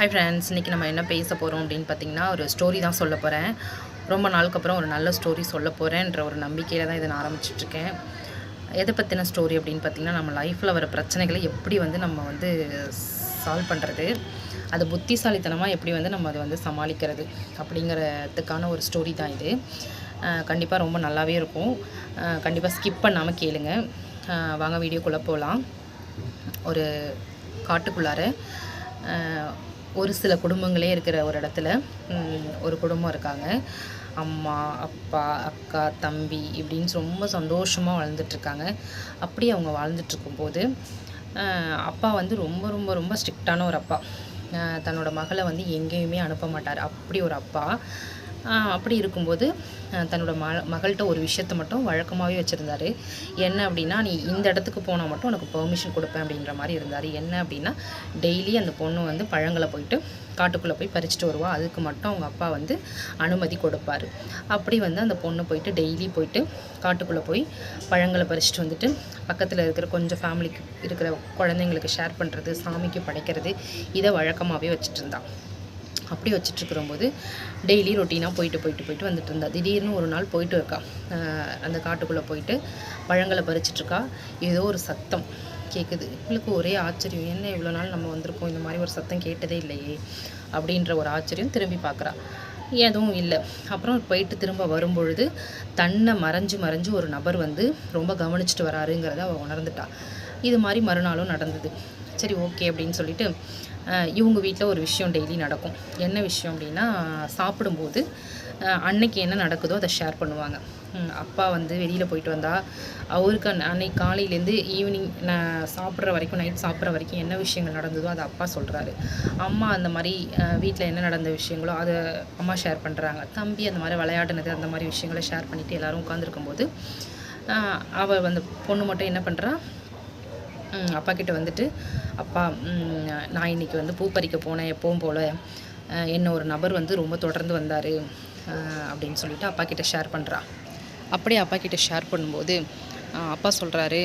Hi friends, இன்றைக்கி நம்ம என்ன பேச போகிறோம் அப்படின்னு பார்த்திங்கன்னா, ஒரு ஸ்டோரி தான் சொல்ல போகிறேன். ரொம்ப நாளுக்கு அப்புறம் ஒரு நல்ல ஸ்டோரி சொல்ல போகிறேன்ற ஒரு நம்பிக்கையில் தான் இதை நான் ஆரம்பிச்சிட்ருக்கேன். எதை பற்றின ஸ்டோரி அப்படின்னு பார்த்திங்கன்னா, நம்ம லைஃப்பில் வர பிரச்சனைகளை எப்படி நம்ம சால்வ் பண்ணுறது, அது புத்திசாலித்தனமாக எப்படி நம்ம அதை சமாளிக்கிறது அப்படிங்கிறதுக்கான ஒரு ஸ்டோரி தான் இது. கண்டிப்பாக ரொம்ப நல்லாவே இருக்கும். கண்டிப்பாக ஸ்கிப் பண்ணாமல் கேளுங்க. வாங்க வீடியோக்குள்ளே போகலாம். ஒரு காட்டுக்குள்ளார ஒரு சில குடும்பங்களே இருக்கிற ஒரு இடத்துல ஒரு குடும்பம் இருக்காங்க. அம்மா, அப்பா, அக்கா, தம்பி இப்படின்னு ரொம்ப சந்தோஷமாக வாழ்ந்துட்டுருக்காங்க. அப்படி அவங்க வாழ்ந்துட்டுருக்கும்போது அப்பா ரொம்ப ரொம்ப ரொம்ப ஸ்ட்ரிக்டான ஒரு அப்பா. தன்னோட மகளை எங்கேயுமே அனுப்ப மாட்டார். அப்படி ஒரு அப்பா. அப்படி இருக்கும்போது தன்னோட மகள்கிட்ட ஒரு விஷயத்த மட்டும் வழக்கமாகவே வச்சுருந்தார். என்ன அப்படின்னா, நீ இந்த இடத்துக்கு போனால் மட்டும் உனக்கு பெர்மிஷன் கொடுப்பேன் அப்படின்ற மாதிரி இருந்தார். என்ன அப்படின்னா, டெய்லி அந்த பொண்ணு பழங்களை போயிட்டு காட்டுக்குள்ளே போய் பறிச்சுட்டு வருவா. அதுக்கு மட்டும் அவங்க அப்பா அனுமதி கொடுப்பார். அப்படி அந்த பொண்ணு போயிட்டு டெய்லி போயிட்டு காட்டுக்குள்ளே போய் பழங்களை பறிச்சுட்டு வந்துட்டு பக்கத்தில் இருக்கிற கொஞ்சம் ஃபேமிலிக்கு இருக்கிற குழந்தைங்களுக்கு ஷேர் பண்ணுறது, சாமிக்கு படைக்கிறது, இதை வழக்கமாகவே வச்சுட்டு இருந்தான். அப்படி வச்சுட்ருக்கும்போது டெய்லி ரொட்டீனாக போயிட்டு வந்துட்டு இருந்தா. திடீர்னு ஒரு நாள் போயிட்டு இருக்கா. அந்த காட்டுக்குள்ளே போயிட்டு பழங்களை பறிச்சிட்ருக்கா. ஏதோ ஒரு சத்தம் கேட்குது. இவளுக்கு ஒரே ஆச்சரியம். என்ன இவ்வளோ நாள் நம்ம வந்திருக்கோம், இந்த மாதிரி ஒரு சத்தம் கேட்டதே இல்லையே அப்படின்ற ஒரு ஆச்சரியம். திரும்பி பார்க்குறா, எதுவும் இல்லை. அப்புறம் போயிட்டு திரும்ப வரும்பொழுது தன்னை மறைஞ்சு ஒரு நபர் ரொம்ப கவனிச்சுட்டு வராருங்கிறத அவள் உணர்ந்துட்டா. இது மாதிரி மறுநாளும் நடந்தது. சரி, ஓகே அப்படின்னு சொல்லிட்டு இவங்க வீட்டில் ஒரு விஷயம் டெய்லி நடக்கும். என்ன விஷயம் அப்படின்னா, சாப்பிடும்போது அன்னைக்கு என்ன நடக்குதோ அதை ஷேர் பண்ணுவாங்க. அப்பா வெளியில் போயிட்டு வந்தால் அவருக்கு அன்னைக்கு காலையிலேருந்து ஈவினிங் சாப்பிட்ற வரைக்கும், நைட் சாப்பிட்ற வரைக்கும் என்ன விஷயங்கள் நடந்ததோ அதை அப்பா சொல்கிறாரு. அம்மா அந்த மாதிரி வீட்டில் என்ன நடந்த விஷயங்களோ அதை அம்மா ஷேர் பண்ணுறாங்க. தம்பி அந்த மாதிரி விளையாடுனது, அந்த மாதிரி விஷயங்களை ஷேர் பண்ணிவிட்டு எல்லோரும் உட்காந்துருக்கும்போது அவள் பொண்ணு மட்டும் என்ன பண்ணுறா, அப்பா கிட்ட அப்பா, நான் இன்றைக்கி பூ பறிக்க போனேன், எப்பவும் போல் என்ன ஒரு நபர் ரொம்ப தொடர்ந்து வந்தார் அப்படின்னு சொல்லிட்டு அப்பா கிட்ட ஷேர் பண்ணுறா. அப்படியே அப்பா கிட்ட ஷேர் பண்ணும்போது அப்பா சொல்கிறாரு,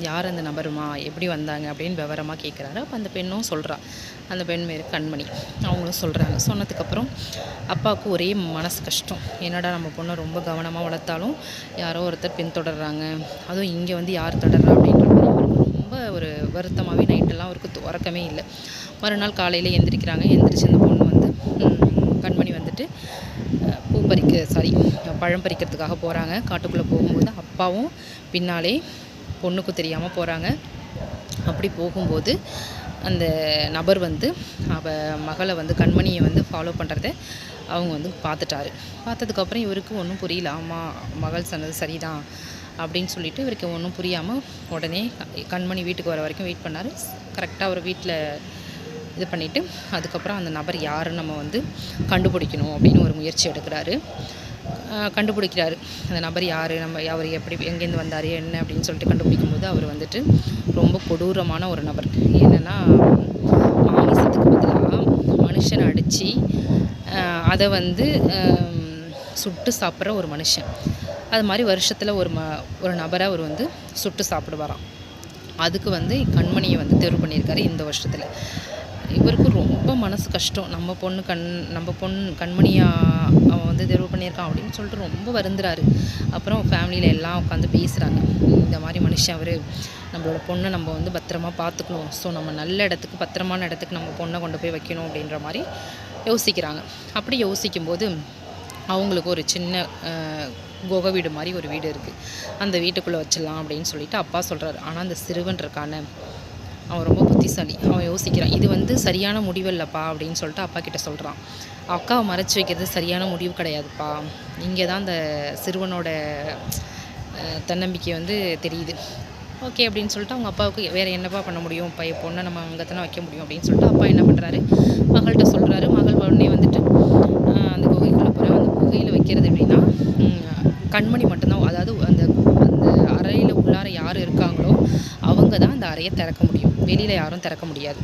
யார் அந்த நபருமா, எப்படி வந்தாங்க அப்படின்னு விவரமாக கேட்குறாரு. அப்போ அந்த பெண்ணும் சொல்கிறா. அந்த பெண் பேர் கண்மணி. அவங்களும் சொல்கிறாங்க. சொன்னதுக்கப்புறம் அப்பாவுக்கு ஒரே மனசு கஷ்டம். என்னடா நம்ம பொண்ணை ரொம்ப கவனமாக வளர்த்தாலும் யாரோ ஒருத்தர் பின்தொடர்றாங்க, அதுவும் இங்கே யார் தொடர்றா அப்படின்ற மாதிரி ரொம்ப ஒரு வருத்தமாகவே நைட்டெல்லாம் அவருக்கு உறக்கமே இல்லை. மறுநாள் காலையில் எந்திரிக்கிறாங்க. எந்திரிச்சு அந்த பொண்ணு கண்மணி பழம் பறிக்கிறதுக்காக போகிறாங்க. காட்டுக்குள்ளே போகும்போது அப்பாவும் பின்னாலே பொண்ணுக்கு தெரியாமல் போகிறாங்க. அப்படி போகும்போது அந்த நபர் அவள் மகளை கண்மணியை ஃபாலோ பண்ணுறத அவங்க பார்த்துட்டாரு. பார்த்ததுக்கப்புறம் இவருக்கு ஒன்றும் புரியல. ஆமாம், மகள் சொன்னது சரிதான் அப்படின்னு சொல்லிட்டு இவருக்கு ஒன்றும் புரியாமல் உடனே கண்மணி வீட்டுக்கு வர வரைக்கும் வெயிட் பண்ணார். கரெக்டாக ஒரு வீட்டில் இது பண்ணிவிட்டு அதுக்கப்புறம் அந்த நபர் யாருன்னு நம்ம கண்டுபிடிக்கணும் அப்படின்னு ஒரு முயற்சி எடுக்கிறாரு. கண்டுபிடிக்கிறாரு அந்த நபர் யார், அவர் எப்படி எங்கேருந்து வந்தார் என்ன அப்படின்னு சொல்லிட்டு கண்டுபிடிக்கும்போது அவர் ரொம்ப கொடூரமான ஒரு நபர். என்னென்னா, மாமிசத்துக்கு பதிலாக மனுஷனை அடித்து அதை சுட்டு சாப்பிட்ற ஒரு மனுஷன். அது மாதிரி வருஷத்தில் ஒரு நபரை அவர் சுட்டு சாப்பிடுவாராம். அதுக்கு கண்மணியை தேர்வு பண்ணியிருக்காரு இந்த வருஷத்தில். இவருக்கு ரொம்ப மனசு கஷ்டம். நம்ம பொண்ணு கண்மணியாக அவன் தேர்வு பண்ணியிருக்கான் அப்படின்னு சொல்லிட்டு ரொம்ப வருந்துறாரு. அப்புறம் ஃபேமிலியில் எல்லாம் உட்காந்து பேசுகிறாங்க. இந்த மாதிரி மனுஷன் அவர், நம்மளோட பொண்ணை நம்ம பத்திரமா பார்த்துக்கணும். ஸோ நம்ம நல்ல இடத்துக்கு, பத்திரமான இடத்துக்கு நம்ம பொண்ணை கொண்டு போய் வைக்கணும் அப்படின்ற மாதிரி யோசிக்கிறாங்க. அப்படி யோசிக்கும்போது அவங்களுக்கு ஒரு சின்ன குகை வீடு மாதிரி ஒரு வீடு இருக்குது. அந்த வீட்டுக்குள்ளே வச்சிடலாம் அப்படின்னு சொல்லிட்டு அப்பா சொல்கிறாரு. ஆனால் அந்த சிறுவன் இருக்கான, அவன் ரொம்ப புத்திசாலி. அவன் யோசிக்கிறான், இது சரியான முடிவு இல்லைப்பா அப்படின்னு சொல்லிட்டு அப்பா கிட்ட சொல்கிறான். அக்காவை மறைச்சி வைக்கிறது சரியான முடிவு கிடையாதுப்பா. இங்கே தான் அந்த சிறுவனோட தன்னம்பிக்கை தெரியுது. ஓகே அப்படின்னு சொல்லிட்டு அவங்க அப்பாவுக்கு வேறு என்னப்பா பண்ண முடியும், பொண்ணை நம்ம அங்கே தானே வைக்க முடியும் அப்படின்னு சொல்லிட்டு அப்பா என்ன பண்ணுறாரு, மகள்கிட்ட சொல்கிறாரு. மகள் உடனே அந்த குகைக்குள்ளே போகிற. அந்த குகையில் வைக்கிறது எப்படின்னா, கண்மணி மட்டும்தான், அதாவது அந்த அந்த அறையில் உள்ளார யார் இருக்காங்களோ அவங்க தான் அந்த அறையை திறக்க முடியும். வெளியில் யாரும் திறக்க முடியாது.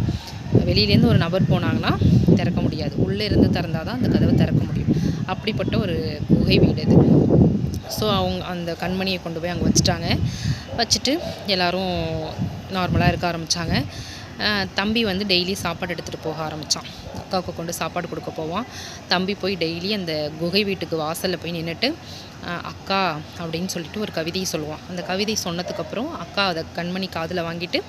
வெளியிலேருந்து ஒரு நபர் போனாங்கன்னா திறக்க முடியாது. உள்ளே இருந்து திறந்தால் தான் அந்த கதவை திறக்க முடியும். அப்படிப்பட்ட ஒரு குகை வீடு இது. ஸோ அவங்க அந்த கண்மணியை கொண்டு போய் அங்கே வச்சுட்டாங்க. வச்சுட்டு எல்லோரும் நார்மலாக இருக்க ஆரம்பித்தாங்க. தம்பி டெய்லி சாப்பாடு எடுத்துகிட்டு போக ஆரம்பித்தான். அக்காவுக்கு கொண்டு சாப்பாடு கொடுக்க போவான். தம்பி போய் டெய்லி அந்த குகை வீட்டுக்கு வாசலில் போய் நின்றுட்டு அக்கா அப்படின்னு சொல்லிட்டு ஒரு கவிதையை சொல்லுவான். அந்த கவிதை சொன்னதுக்கப்புறம் அக்கா அதை கண்மணி காதில் வாங்கிட்டு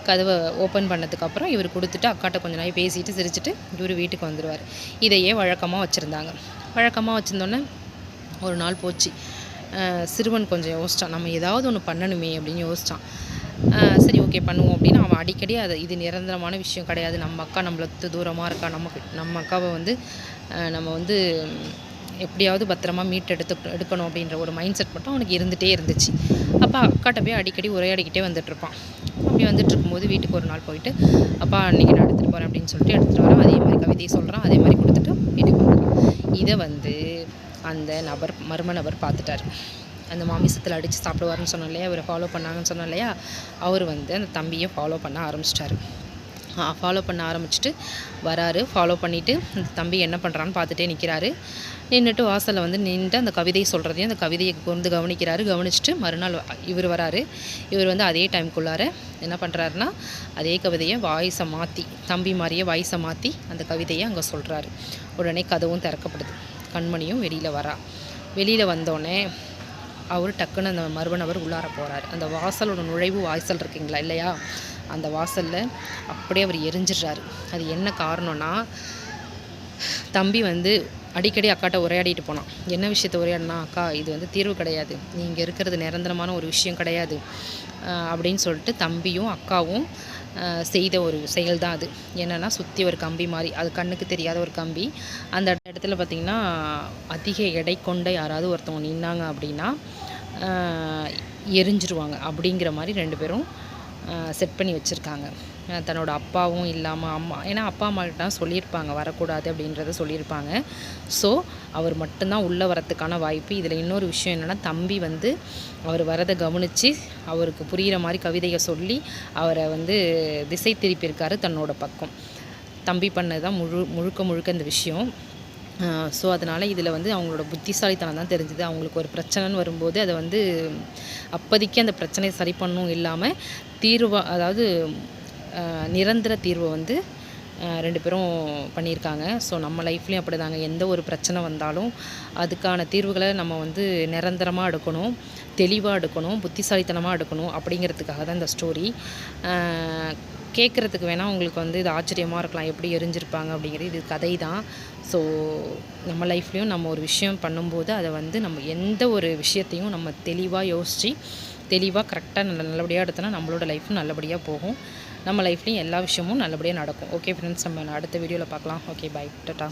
கதவை ஓப்பன் பண்ணதுக்கப்புறம் இவர் கொடுத்துட்டு அக்காட்ட கொஞ்சம் நாள் பேசிட்டு சிரிச்சுட்டு இவர் வீட்டுக்கு வந்துடுவார். இதையே வழக்கமாக வச்சுருந்தாங்க. வழக்கமாக வச்சுருந்தோன்னே ஒரு நாள் போச்சு. சிறுவன் கொஞ்சம் யோசித்தான், நம்ம ஏதாவது ஒன்று பண்ணணுமே அப்படின்னு யோசித்தான். சரி ஓகே பண்ணுவோம் அப்படின்னு அவன் அடிக்கடி இது நிரந்தரமான விஷயம் கிடையாது, நம்ம அக்கா நம்மளுக்கு தூரமாக இருக்கா, நம்ம அக்காவை நம்ம எப்படியாவது பத்திரமா எடுக்கணும் அப்படின்ற ஒரு மைண்ட் செட் மட்டும் அவனுக்கு இருந்துகிட்டே இருந்துச்சு. அப்போ அக்காட்ட போய் அடிக்கடி உரையாடிக்கிட்டே வந்துட்டுருப்பான். அப்படி வந்துட்டு இருக்கும்போது வீட்டுக்கு ஒரு நாள் போயிட்டு அப்பா அன்றைக்கி நான் எடுத்துகிட்டு போகிறேன் அப்படின்னு சொல்லிட்டு எடுத்துகிட்டு வரேன். அதே மாதிரி கவிதையை சொல்கிறான், அதே மாதிரி கொடுத்துட்டு வீட்டுக்கு வந்துடுறான். இதை அந்த மர்ம நபர் பார்த்துட்டார். அந்த மாமிசத்தில் அடித்து சாப்பிடுவார்னு சொன்னோம் இல்லையா, அவரை ஃபாலோ பண்ணாங்கன்னு சொன்னோம் இல்லையா, அவர் அந்த தம்பியை ஃபாலோ பண்ண ஆரம்பிச்சிட்டாரு. ஃபாலோ பண்ண ஆரம்பிச்சுட்டு வராரு. ஃபாலோ பண்ணிவிட்டு அந்த தம்பி என்ன பண்ணுறான்னு பார்த்துட்டே நிற்கிறாரு. நின்றுட்டு வாசலில் நின்று அந்த கவிதையை சொல்கிறதையும் அந்த கவிதையை கவனிக்கிறாரு. கவனிச்சுட்டு மறுநாள் இவர் வராரு. இவர் அதே டைமுக்குள்ளார என்ன பண்ணுறாருன்னா அதே கவிதையை வாய்ஸை மாற்றி, தம்பி மாதிரியே வாய்ஸை மாற்றி அந்த கவிதையை அங்கே சொல்கிறாரு. உடனே கதவும் திறக்கப்படுது. கண்மணியும் வெளியில் வந்தோடனே அவர் டக்குன்னு அந்த மர்ம நபர் உள்ளார போகிறார். அந்த வாசலோட நுழைவு வாசல் இருக்குங்களா இல்லையா, அந்த வாசலில் அப்படியே அவர் எரிஞ்சிடுறாரு. அது என்ன காரணம்னா, தம்பி அடிக்கடி அக்காட்ட உரையாடிட்டு போனான். என்ன விஷயத்தை உரையாடினா, அக்கா இது தீர்வு கிடையாது, நீங்கள் இருக்கிறது நிரந்தரமான ஒரு விஷயம் கிடையாது அப்படின்னு சொல்லிட்டு தம்பியும் அக்காவும் செய்த ஒரு செயல் தான் அது. என்னென்னா சுற்றி ஒரு கம்பி மாதிரி, அது கண்ணுக்கு தெரியாத ஒரு கம்பி. அந்த இடத்துல பார்த்திங்கன்னா அதிக எடை கொண்ட யாராவது ஒருத்தவங்க நின்னாங்க அப்படின்னா எரிஞ்சிருவாங்க அப்படிங்கிற மாதிரி 2 பேரும் செட் பண்ணி வச்சுருக்காங்க. தன்னோட அப்பாவும் இல்லாமல் அம்மா, ஏன்னா அப்பா அம்மாக்கிட்ட தான் சொல்லியிருப்பாங்க வரக்கூடாது அப்படின்றத சொல்லியிருப்பாங்க. ஸோ அவர் மட்டும்தான் உள்ளே வரத்துக்கான வாய்ப்பு. இதில் இன்னொரு விஷயம் என்னென்னா, தம்பி அவர் வரதை கவனித்து அவருக்கு புரிகிற மாதிரி கவிதையை சொல்லி அவரை திசை திருப்பியிருக்காரு தன்னோட பக்கம். தம்பி பண்ணது தான் முழுக்க இந்த விஷயம். ஸோ அதனால் இதில் அவங்களோட புத்திசாலித்தனம் தான் தெரிஞ்சுது. அவங்களுக்கு ஒரு பிரச்சனைன்னு வரும்போது அதை அப்போதைக்கு அந்த பிரச்சனையை சரி பண்ணணும் இல்லாமல் அதாவது நிரந்தர தீர்வை 2 பேரும் பண்ணியிருக்காங்க. ஸோ நம்ம லைஃப்லேயும் அப்படி தாங்க, எந்த ஒரு பிரச்சனை வந்தாலும் அதுக்கான தீர்வுகளை நம்ம நிரந்தரமாக எடுக்கணும், தெளிவாக எடுக்கணும், புத்திசாலித்தனமாக எடுக்கணும். அப்படிங்கிறதுக்காக தான் இந்த ஸ்டோரி. கேட்குறதுக்கு வேணால் உங்களுக்கு இது ஆச்சரியமாக இருக்கலாம், எப்படி எரிஞ்சிருப்பாங்க அப்படிங்கிறது. இது கதை தான். ஸோ நம்ம லைஃப்லேயும் நம்ம ஒரு விஷயம் பண்ணும்போது அதை நம்ம எந்த ஒரு விஷயத்தையும் நம்ம தெளிவாக யோசித்து தெளிவாக கரெக்டாக நல்லபடியாக எடுத்தோன்னா நம்மளோட லைஃப்பும் நல்லபடியாக போகும். நம்ம லைஃப்லேயும் எல்லா விஷயமும் நல்லபடியாக நடக்கும். ஓகே ஃப்ரெண்ட்ஸ், நம்ம அடுத்த வீடியோவில் பார்க்கலாம். Okay, bye, Tata.